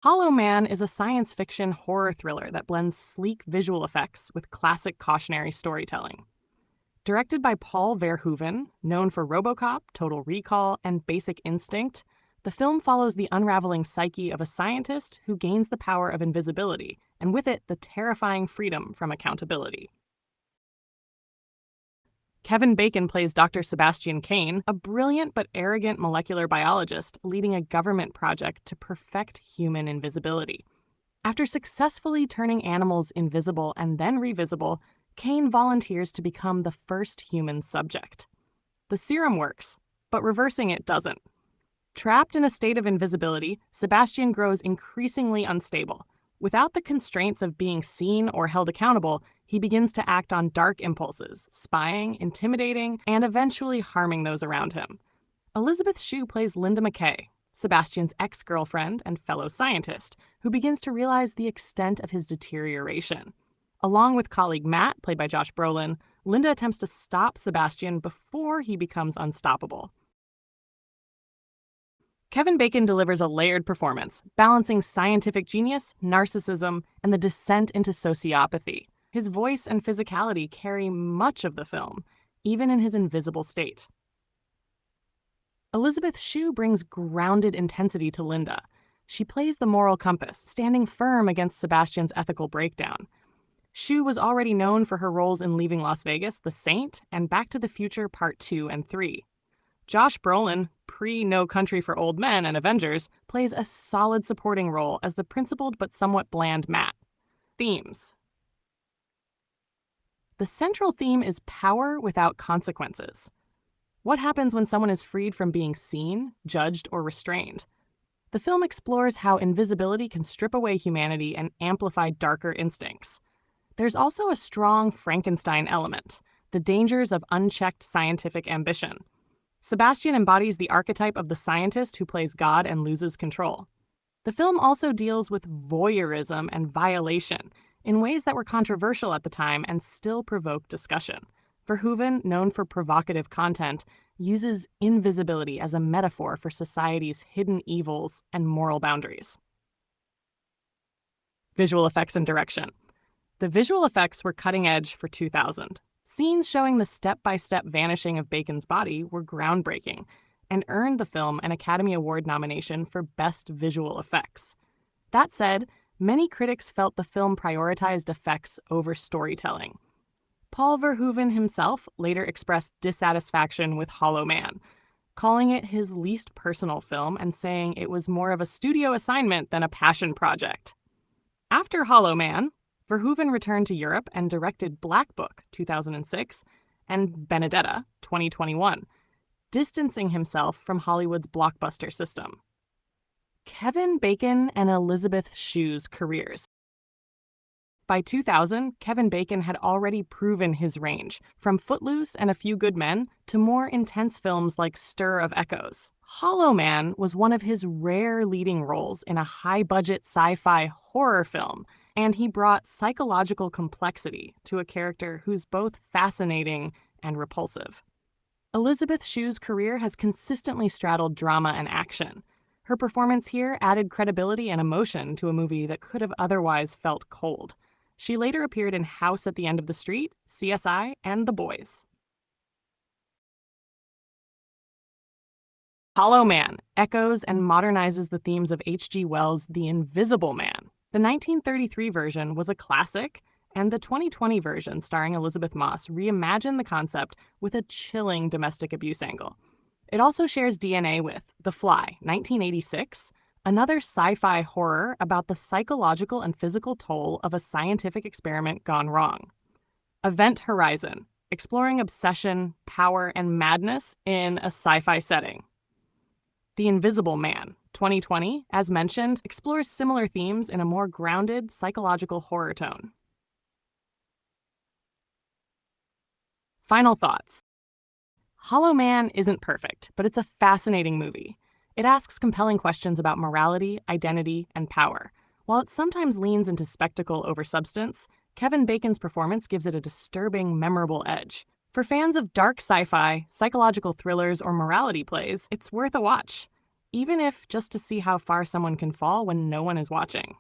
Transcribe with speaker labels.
Speaker 1: Hollow Man is a science fiction horror thriller that blends sleek visual effects with classic cautionary storytelling. Directed by Paul Verhoeven, known for RoboCop, Total Recall, and Basic Instinct, the film follows the unraveling psyche of a scientist who gains the power of invisibility, and with it, the terrifying freedom from accountability. Kevin Bacon plays Dr. Sebastian Kane, a brilliant but arrogant molecular biologist leading a government project to perfect human invisibility. After successfully turning animals invisible and then revisible, Kane volunteers to become the first human subject. The serum works, but reversing it doesn't. Trapped in a state of invisibility, Sebastian grows increasingly unstable. Without the constraints of being seen or held accountable, he begins to act on dark impulses, spying, intimidating, and eventually harming those around him. Elisabeth Shue plays Linda McKay, Sebastian's ex-girlfriend and fellow scientist, who begins to realize the extent of his deterioration. Along with colleague Matt, played by Josh Brolin, Linda attempts to stop Sebastian before he becomes unstoppable. Kevin Bacon delivers a layered performance, balancing scientific genius, narcissism, and the descent into sociopathy. His voice and physicality carry much of the film, even in his invisible state. Elisabeth Shue brings grounded intensity to Linda. She plays the moral compass, standing firm against Sebastian's ethical breakdown. Shue was already known for her roles in Leaving Las Vegas, The Saint, and Back to the Future Part 2 and 3. Josh Brolin, pre-No Country for Old Men and Avengers, plays a solid supporting role as the principled but somewhat bland Matt. Themes. The central theme is power without consequences. What happens when someone is freed from being seen, judged, or restrained? The film explores how invisibility can strip away humanity and amplify darker instincts. There's also a strong Frankenstein element, the dangers of unchecked scientific ambition. Sebastian embodies the archetype of the scientist who plays God and loses control. The film also deals with voyeurism and violation in ways that were controversial at the time and still provoke discussion. Verhoeven, known for provocative content, uses invisibility as a metaphor for society's hidden evils and moral boundaries. Visual effects and direction. The visual effects were cutting edge for 2000. Scenes showing the step-by-step vanishing of Bacon's body were groundbreaking and earned the film an Academy Award nomination for Best Visual Effects. That said, many critics felt the film prioritized effects over storytelling. Paul Verhoeven himself later expressed dissatisfaction with Hollow Man, calling it his least personal film and saying it was more of a studio assignment than a passion project. After Hollow Man, Verhoeven returned to Europe and directed Black Book, 2006, and Benedetta, 2021, distancing himself from Hollywood's blockbuster system. Kevin Bacon and Elisabeth Shue's careers. By 2000, Kevin Bacon had already proven his range, from Footloose and A Few Good Men to more intense films like Stir of Echoes. Hollow Man was one of his rare leading roles in a high-budget sci-fi horror film, and he brought psychological complexity to a character who's both fascinating and repulsive. Elisabeth Shue's career has consistently straddled drama and action. Her performance here added credibility and emotion to a movie that could have otherwise felt cold. She later appeared in House at the End of the Street, CSI, and The Boys. Hollow Man echoes and modernizes the themes of H.G. Wells' The Invisible Man. The 1933 version was a classic, and the 2020 version, starring Elizabeth Moss, reimagined the concept with a chilling domestic abuse angle. It also shares DNA with The Fly, 1986, another sci-fi horror about the psychological and physical toll of a scientific experiment gone wrong. Event Horizon, exploring obsession, power, and madness in a sci-fi setting. The Invisible Man, 2020, as mentioned, explores similar themes in a more grounded, psychological horror tone. Final thoughts. Hollow Man isn't perfect, but it's a fascinating movie. It asks compelling questions about morality, identity, and power. While it sometimes leans into spectacle over substance, Kevin Bacon's performance gives it a disturbing, memorable edge. For fans of dark sci-fi, psychological thrillers, or morality plays, it's worth a watch. even if just to see how far someone can fall when no one is watching.